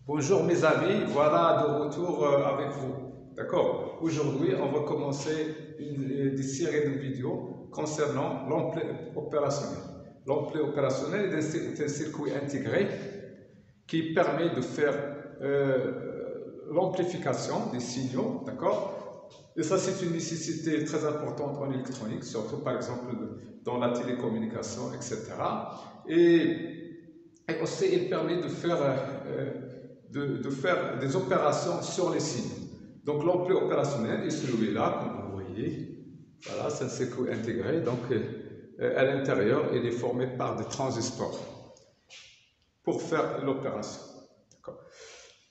Bonjour mes amis, voilà de retour avec vous. D'accord? Aujourd'hui, on va commencer des séries de vidéos concernant l'ampli opérationnel. L'ampli opérationnel est un circuit intégré qui permet de faire l'amplification des signaux. D'accord? Et ça, c'est une nécessité très importante en électronique, surtout par exemple dans la télécommunication, etc. Et aussi, il permet de faire des opérations sur les signaux. Donc, l'ampli opérationnel est celui-là, comme vous voyez. Voilà, c'est un circuit intégré. Donc, à l'intérieur, il est formé par des transistors pour faire l'opération.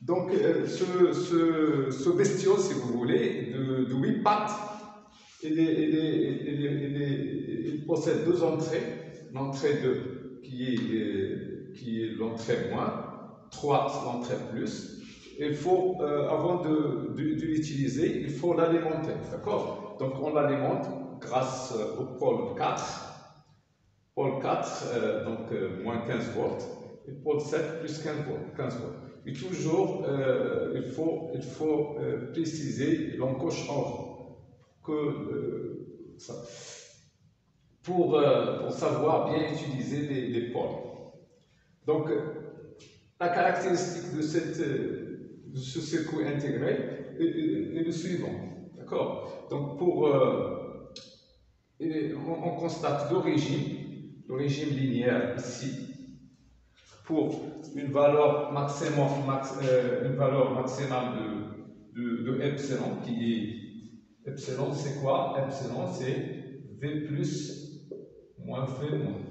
Donc, ce bestiau, si vous voulez, de 8 pattes, il possède deux entrées. L'entrée qui est l'entrée moins, 3 l'entrée plus. Il faut, avant de l'utiliser, il faut l'alimenter. D'accord? Donc, on l'alimente grâce au pôle 4. Pôle 4, donc moins 15 volts. Et pôle 7, plus 15 volts. Et toujours, il faut préciser l'encoche or pour savoir bien utiliser les pôles. Donc, la caractéristique de ce circuit intégré est le suivant. D'accord? Donc, on constate l'origine linéaire ici, pour une valeur maximale de epsilon, qui est epsilon, c'est quoi? Epsilon, c'est V plus moins V moins.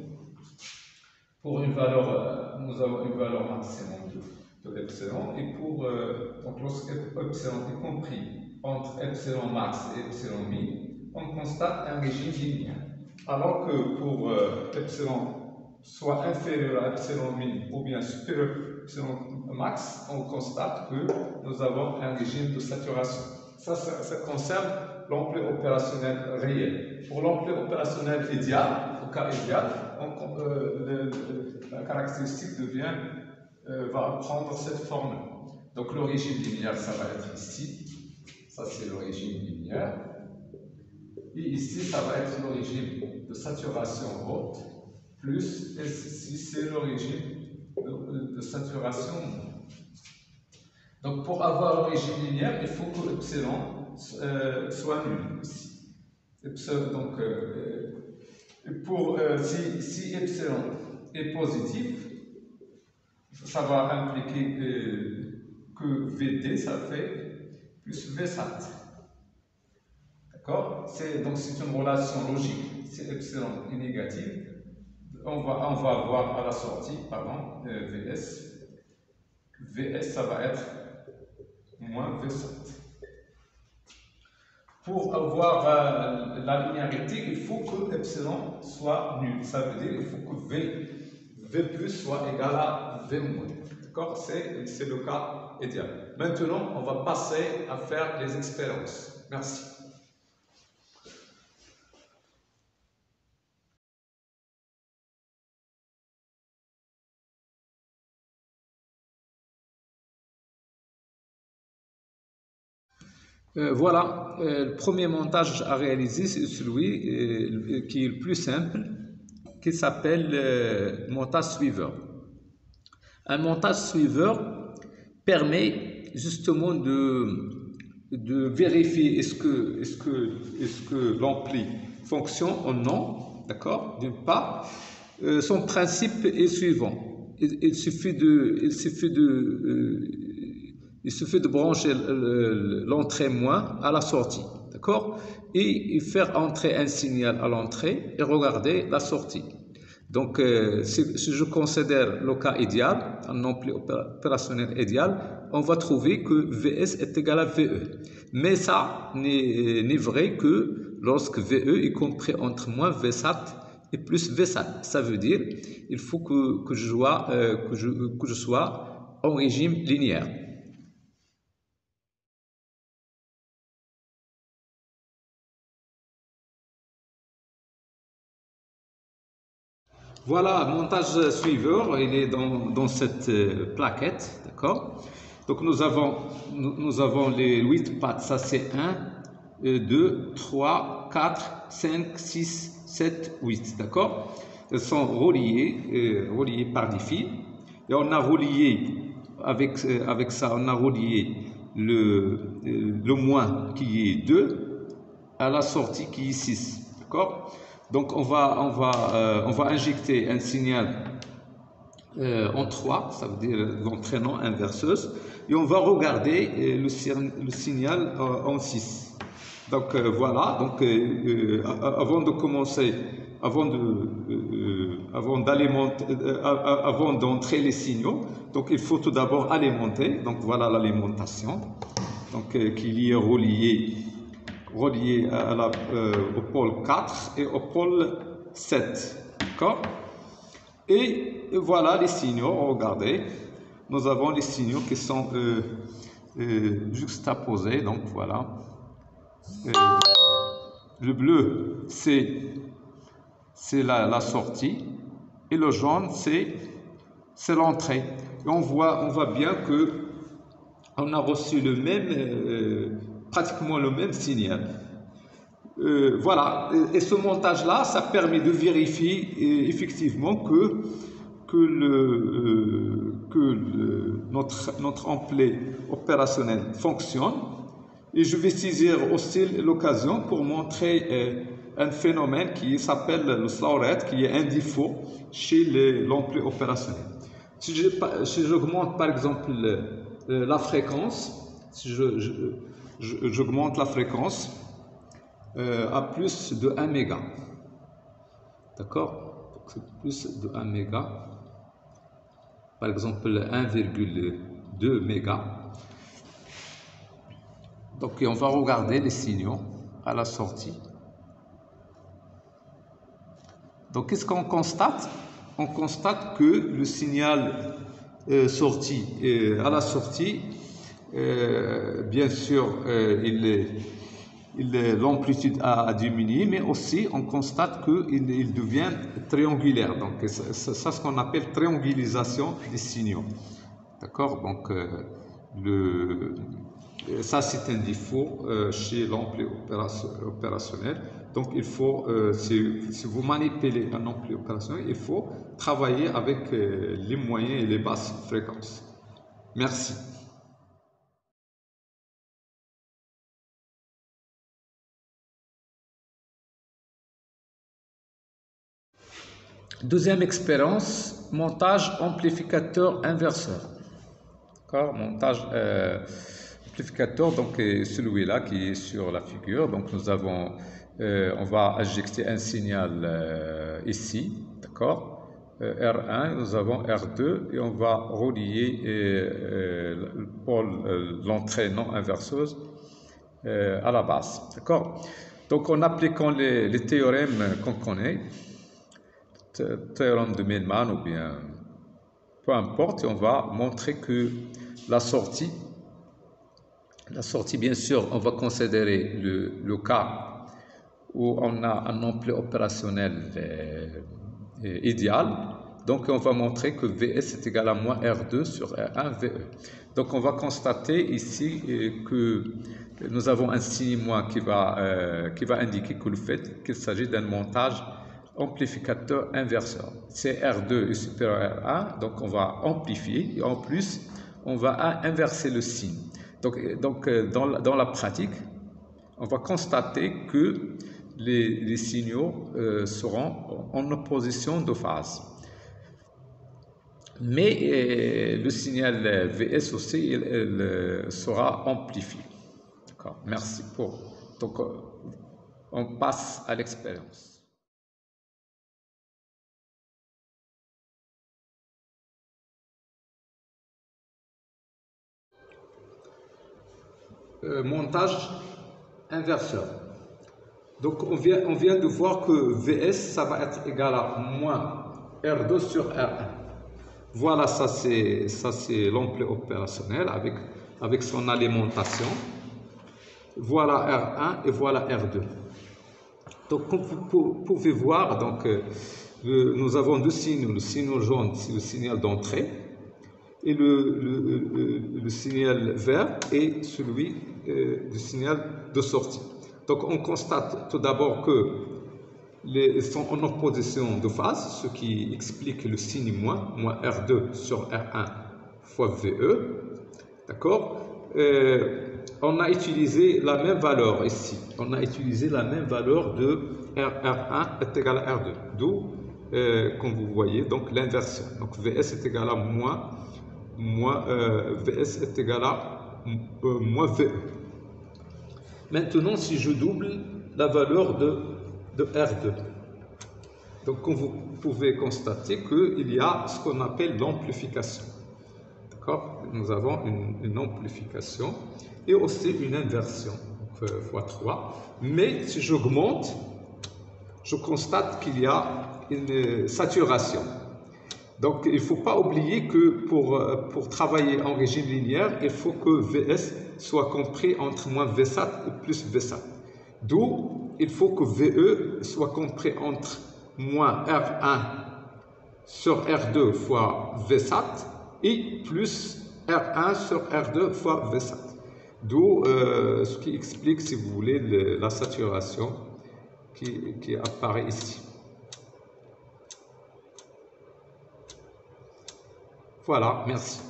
Pour une valeur, nous avons une valeur maximum de epsilon, et donc lorsque epsilon est compris entre epsilon max et epsilon min, on constate un régime linéaire. Alors que pour epsilon soit inférieur à epsilon min ou bien supérieur à epsilon max, on constate que nous avons un régime de saturation. Ça concerne l'ampli opérationnel réel. Pour l'ampli opérationnel idéal, au cas idéal, la caractéristique va prendre cette forme. Donc l'origine linéaire, ça va être ici. Ça, c'est l'origine linéaire. Et ici, ça va être l'origine de saturation haute, plus, et ici, c'est l'origine de saturation moindre. Donc, pour avoir l'origine linéaire, il faut que epsilon soit nul ici. Donc, si epsilon est positif, ça va impliquer que VD, ça fait plus VSAT. D'accord? Donc c'est une relation logique. Si epsilon est négatif, on va avoir à la sortie, pardon, VS. VS, ça va être moins VSAT. Pour avoir la linéarité, il faut que epsilon soit nul. Ça veut dire qu'il faut que V plus soit égal à V moins. D'accord? C'est le cas idéal. Maintenant, on va passer à faire les expériences. Merci. Voilà, le premier montage à réaliser, c'est celui qui est le plus simple, qui s'appelle montage suiveur. Un montage suiveur permet justement de vérifier est-ce que l'ampli fonctionne ou non, d'accord, d'une part. Son principe est suivant. Il suffit de brancher l'entrée moins à la sortie, d'accord? Et faire entrer un signal à l'entrée et regarder la sortie. Donc, si je considère le cas idéal, un ampli opérationnel idéal, on va trouver que VS est égal à VE. Mais ça n'est vrai que lorsque VE est compris entre moins VSAT et plus VSAT. Ça veut dire il faut que je sois en régime linéaire. Voilà, montage suiveur, il est dans cette plaquette, d'accord? Donc nous avons les 8 pattes, ça c'est 1, 2, 3, 4, 5, 6, 7, 8, d'accord? Elles sont reliées par des fils. Et on a relié, avec ça, on a relié le moins qui est 2 à la sortie qui est 6, d'accord? Donc on va injecter un signal en 3, ça veut dire l'entraînant inverseuse, et on va regarder le signal en 6. Donc voilà, donc avant de commencer, avant d'entrer les signaux, donc il faut tout d'abord alimenter. Donc voilà l'alimentation, donc qu'il y est relié au pôle 4 et au pôle 7. D'accord? Et voilà les signaux. Regardez, nous avons les signaux qui sont juxtaposés. Donc voilà. Le bleu, c'est la sortie. Et le jaune, c'est l'entrée. Et on voit bien que on a reçu le même, pratiquement le même signal. Voilà, et ce montage-là, ça permet de vérifier effectivement que notre ampli opérationnel fonctionne. Et je vais saisir aussi l'occasion pour montrer un phénomène qui s'appelle le slow rate, qui est un défaut chez l'ampli opérationnel. Si j'augmente par exemple la fréquence, si j'augmente la fréquence à plus de 1 méga, d'accord? C'est plus de 1 méga, par exemple 1,2 méga. Donc on va regarder les signaux à la sortie. Donc qu'est-ce qu'on constate? On constate que le signal à la sortie, bien sûr, l'amplitude a diminué, mais aussi on constate qu'il devient triangulaire. Donc c'est ce qu'on appelle triangulisation des signaux. D'accord? Donc ça c'est un défaut chez l'ampli opérationnel. Donc il faut, si vous manipulez un ampli opérationnel, il faut travailler avec les moyennes et les basses fréquences. Merci. Deuxième expérience, montage amplificateur inverseur. D'accord, montage amplificateur, donc celui-là qui est sur la figure. Donc nous avons, on va injecter un signal ici, d'accord, R1, nous avons R2 et on va relier l'entrée non inverseuse à la base, d'accord. Donc en appliquant les théorèmes qu'on connaît, théorème de Millman ou bien peu importe, on va montrer que la sortie bien sûr, on va considérer le cas où on a un ampli opérationnel idéal. Donc on va montrer que Vs est égal à moins R2 sur R1 VE. Donc on va constater ici que nous avons un signe moins qui va indiquer que le fait qu'il s'agit d'un montage amplificateur inverseur. C'est R2 est supérieur à R1, donc on va amplifier et en plus on va inverser le signe. Donc dans la pratique, on va constater que les signaux seront en opposition de phase. Mais le signal Vs aussi il sera amplifié. D'accord. Merci pour. Donc on passe à l'expérience. Montage inverseur. Donc on vient de voir que Vs ça va être égal à moins R2 sur R1. Voilà, ça c'est l'ampli opérationnel avec son alimentation. Voilà R1 et voilà R2. Donc comme vous pouvez voir, donc nous avons deux signaux. Le signal jaune, c'est le signal d'entrée, et le signal vert est celui du signal de sortie. Donc on constate tout d'abord qu'ils sont en opposition de phase, ce qui explique le signe moins R2 sur R1 fois VE. D'accord? On a utilisé la même valeur ici. On a utilisé la même valeur de R1 est égal à R2. D'où, comme vous voyez, donc l'inversion. Donc VS est égal à VS est égal à moins VE. Maintenant, si je double la valeur de R2, donc comme vous pouvez constater qu'il y a ce qu'on appelle l'amplification. D'accord? Nous avons une amplification et aussi une inversion, donc x3. Mais si j'augmente, je constate qu'il y a une saturation. Donc il ne faut pas oublier que pour travailler en régime linéaire, il faut que VS soit compris entre moins Vsat et plus Vsat. D'où il faut que VE soit compris entre moins R1 sur R2 fois Vsat et plus R1 sur R2 fois Vsat. D'où ce qui explique, si vous voulez, la saturation qui apparaît ici. Voilà, merci.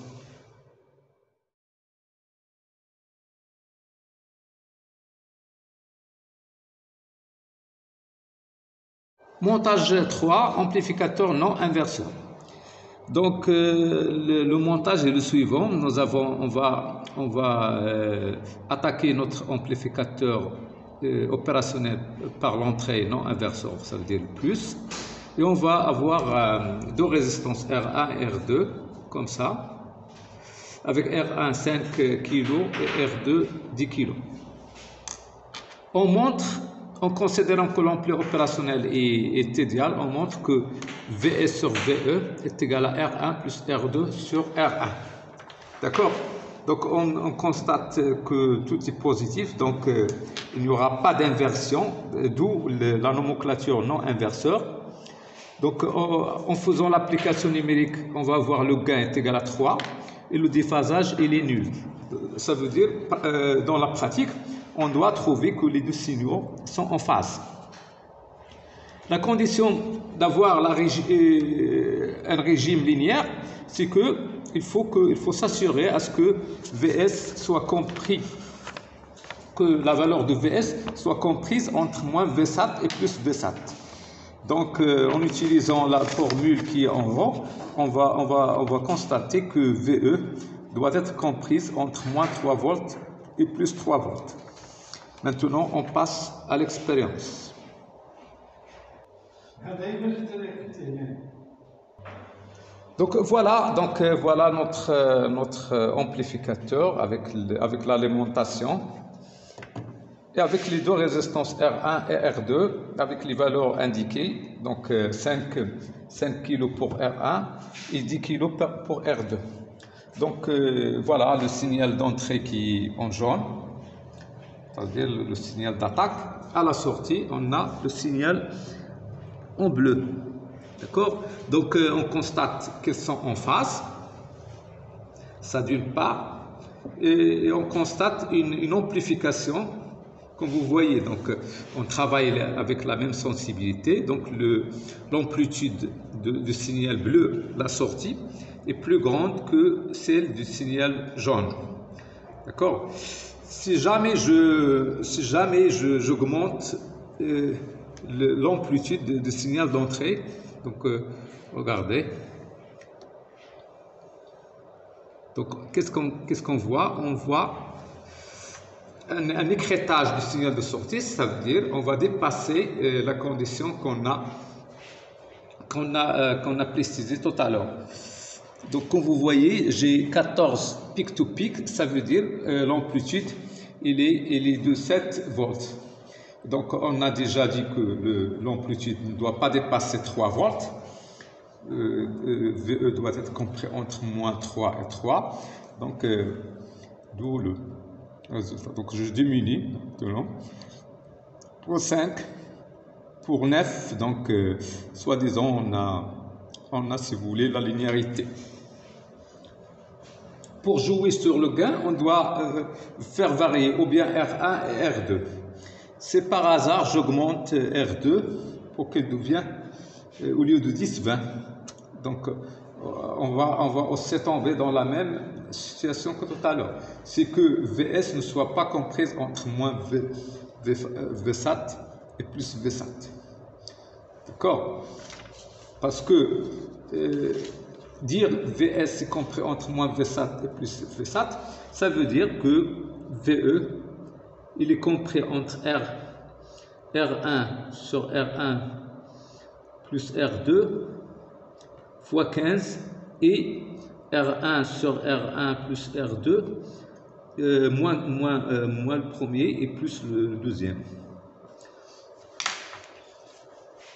Montage 3, amplificateur non inverseur. Donc le montage est le suivant. On va attaquer notre amplificateur opérationnel par l'entrée non inverseur, ça veut dire plus. Et on va avoir deux résistances R1 et R2 comme ça, avec R1 5 kg et R2 10 kg. On montre, en considérant que l'ampli opérationnel est idéal, on montre que VS sur VE est égal à R1 plus R2 sur R1. D'accord? Donc on constate que tout est positif, donc il n'y aura pas d'inversion, d'où la nomenclature non inverseur. Donc en faisant l'application numérique, on va avoir le gain est égal à 3 et le déphasage il est nul. Ça veut dire, dans la pratique, on doit trouver que les deux signaux sont en phase. La condition d'avoir un régime linéaire, c'est qu'il faut s'assurer à ce que VS soit compris, que la valeur de VS soit comprise entre moins Vsat et plus Vsat. Donc, en utilisant la formule qui est en haut, on va constater que VE doit être comprise entre moins 3 volts et plus 3 volts. Maintenant, on passe à l'expérience. Donc voilà notre amplificateur avec l'alimentation et avec les deux résistances R1 et R2 avec les valeurs indiquées, donc 5 kg pour R1 et 10 kg pour R2. Donc voilà le signal d'entrée qui est en jaune, c'est-à-dire le signal d'attaque. À la sortie, on a le signal en bleu. D'accord? Donc on constate qu'ils sont en phase, ça d'une part, et on constate une amplification, comme vous voyez. Donc on travaille avec la même sensibilité, donc l'amplitude du signal bleu, la sortie, est plus grande que celle du signal jaune. D'accord? Si jamais j'augmente l'amplitude du signal d'entrée, donc regardez. Donc qu'est-ce qu'on voit? On voit un écrêtage du signal de sortie, ça veut dire on va dépasser la condition qu'on a précisée tout à l'heure. Donc comme vous voyez, j'ai 14 peak to peak, ça veut dire l'amplitude il est de 7 volts. Donc on a déjà dit que l'amplitude ne doit pas dépasser 3 volts. VE doit être compris entre moins 3 et 3. Donc d'où le résultat. Donc je diminue maintenant pour 5 pour 9, donc soi-disant on a, si vous voulez, la linéarité. Pour jouer sur le gain, on doit faire varier ou bien R1 et R2. C'est par hasard, j'augmente R2 pour qu'elle devienne, au lieu de 10, 20. Donc, on va aussi tomber dans la même situation que tout à l'heure. C'est que VS ne soit pas comprise entre moins VSAT et plus VSAT. D'accord? Parce que dire VS est compris entre moins VSAT et plus VSAT, ça veut dire que VE, il est compris entre R1 sur R1 plus R2 fois 15 et R1 sur R1 plus R2 moins le premier et plus le deuxième.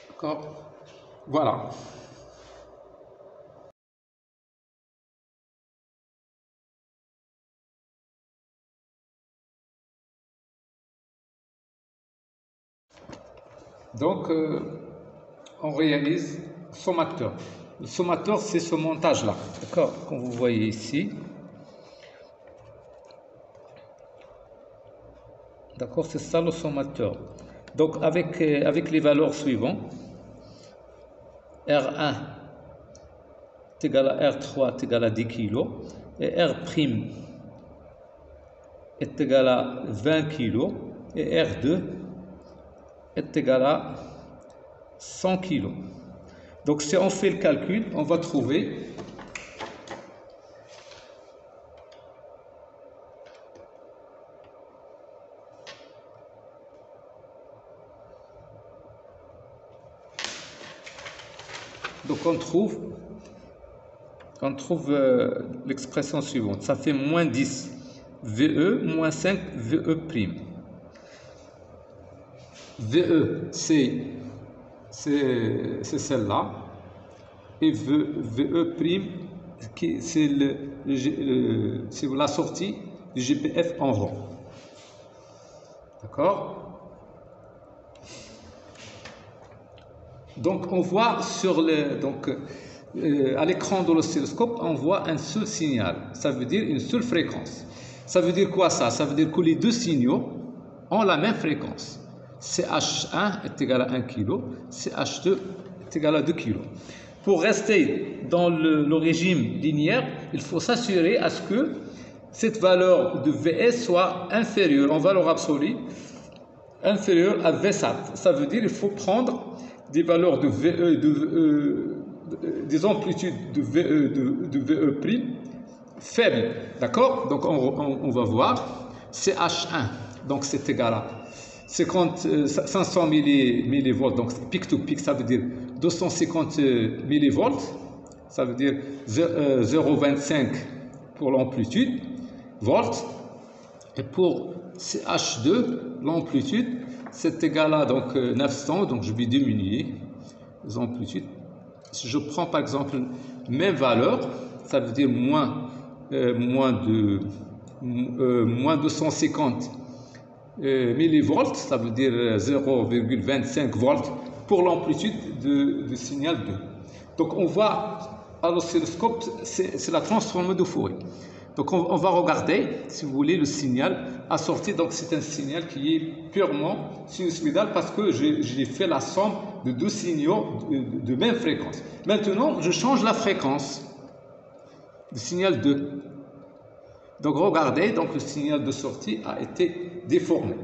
D'accord? Voilà. Donc, on réalise sommateur. Le sommateur, c'est ce montage-là, d'accord, comme vous voyez ici. D'accord, c'est ça le sommateur. Donc, avec les valeurs suivantes, R1 est égal à R3 est égal à 10 kg, et R' est égal à 20 kg, et R2 est égal à 100 kg. Donc, si on fait le calcul, on va trouver l'expression suivante. Ça fait moins 10 VE moins 5 VE'. VE, c'est celle-là, et VE', c'est la sortie du GPF en rond. D'accord? Donc on voit à l'écran de l'oscilloscope, on voit un seul signal. Ça veut dire une seule fréquence. Ça veut dire quoi ça? Ça veut dire que les deux signaux ont la même fréquence. CH1 est égal à 1 kg, CH2 est égal à 2 kg. Pour rester dans le régime linéaire, il faut s'assurer à ce que cette valeur de VS soit inférieure, en valeur absolue, inférieure à VSAT. Ça veut dire qu'il faut prendre des valeurs de VE, des amplitudes de VE' faibles. D'accord? Donc on va voir CH1, donc c'est égal à 500 millivolts, donc pic to pic, ça veut dire 250 millivolts, ça veut dire 0,25 pour l'amplitude, volts, et pour CH2, l'amplitude, c'est égal à donc 900, donc je vais diminuer les amplitudes. Si je prends par exemple même valeur, ça veut dire moins 250 millivolts, ça veut dire 0,25 volts pour l'amplitude de signal 2. Donc on voit à l'oscilloscope, c'est la transformée de Fourier. Donc on va regarder, si vous voulez, le signal assorti. Donc c'est un signal qui est purement sinusoïdal parce que j'ai fait la somme de deux signaux de même fréquence. Maintenant, je change la fréquence du signal 2. Donc regardez, donc le signal de sortie a été déformé.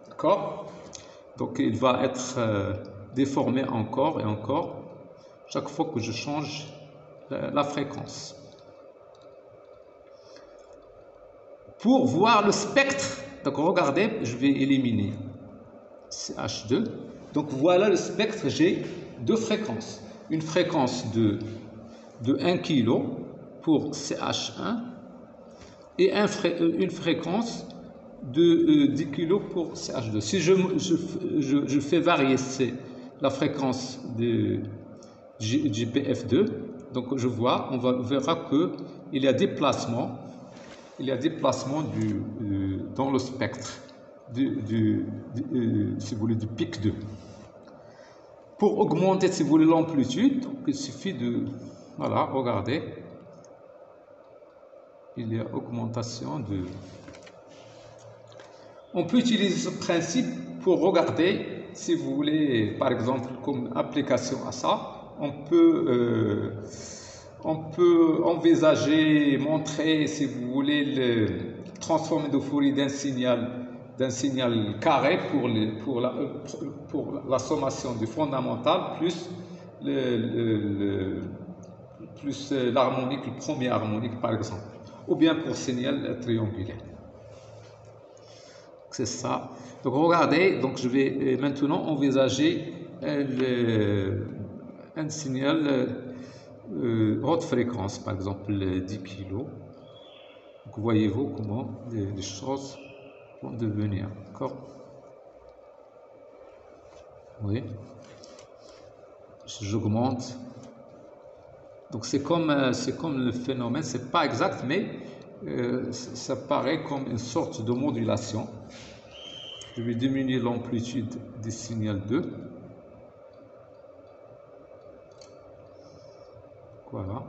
D'accord? Donc il va être déformé encore et encore chaque fois que je change la fréquence. Pour voir le spectre, donc regardez, je vais éliminer CH2. Donc voilà le spectre, j'ai deux fréquences. Une fréquence de 1 kg pour CH1 et une fréquence de 10 kg pour CH2. Si je fais varier la fréquence de GPF2, donc on verra qu'il y a déplacement. Il y a déplacement dans le spectre si vous voulez, du pic 2. Pour augmenter, si vous voulez, l'amplitude, donc il suffit de, voilà, regardez, il y a augmentation de... On peut utiliser ce principe pour regarder, si vous voulez, par exemple, comme application à ça, on peut envisager, montrer, si vous voulez, le transformer de Fourier d'un signal carré pour la sommation du fondamental plus l'harmonique, le premier harmonique par exemple, ou bien pour signal triangulaire. C'est ça. Donc regardez, donc je vais maintenant envisager un signal haute fréquence, par exemple 10 kg. Donc voyez-vous comment les choses vont devenir, d'accord? Oui. J'augmente. Donc c'est comme le phénomène, c'est pas exact, mais ça paraît comme une sorte de modulation. Je vais diminuer l'amplitude du signal 2. Voilà.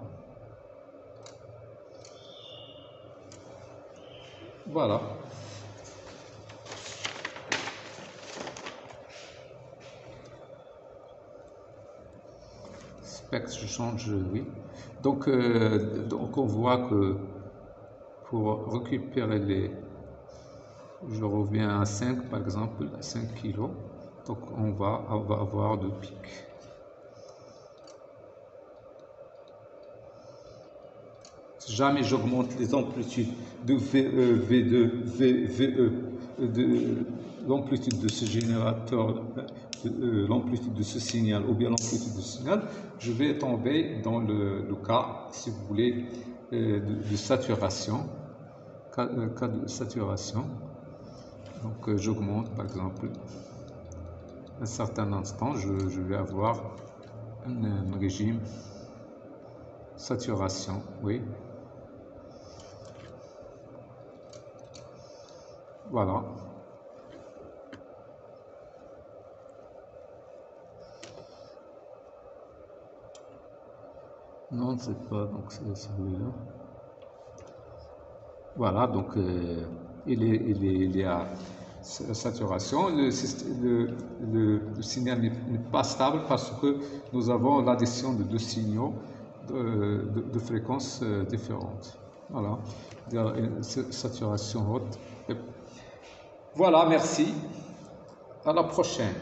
Voilà. Spectre, je change, oui. Donc on voit que pour récupérer les... Je reviens à 5 par exemple, à 5 kg. Donc on va avoir de pics. Si jamais j'augmente les amplitudes de VE, V2, VE, de l'amplitude de ce générateur, l'amplitude de ce signal ou bien l'amplitude de ce signal, je vais tomber dans le cas, si vous voulez, de saturation. Cas de saturation. Donc j'augmente par exemple à un certain instant, je vais avoir un régime saturation, oui. Voilà. Non, c'est pas, donc c'est celui-là. Voilà, donc il y a saturation. Le signal n'est pas stable parce que nous avons l'addition de deux signaux de fréquences différentes. Voilà, il y a une saturation haute. Voilà, merci. À la prochaine.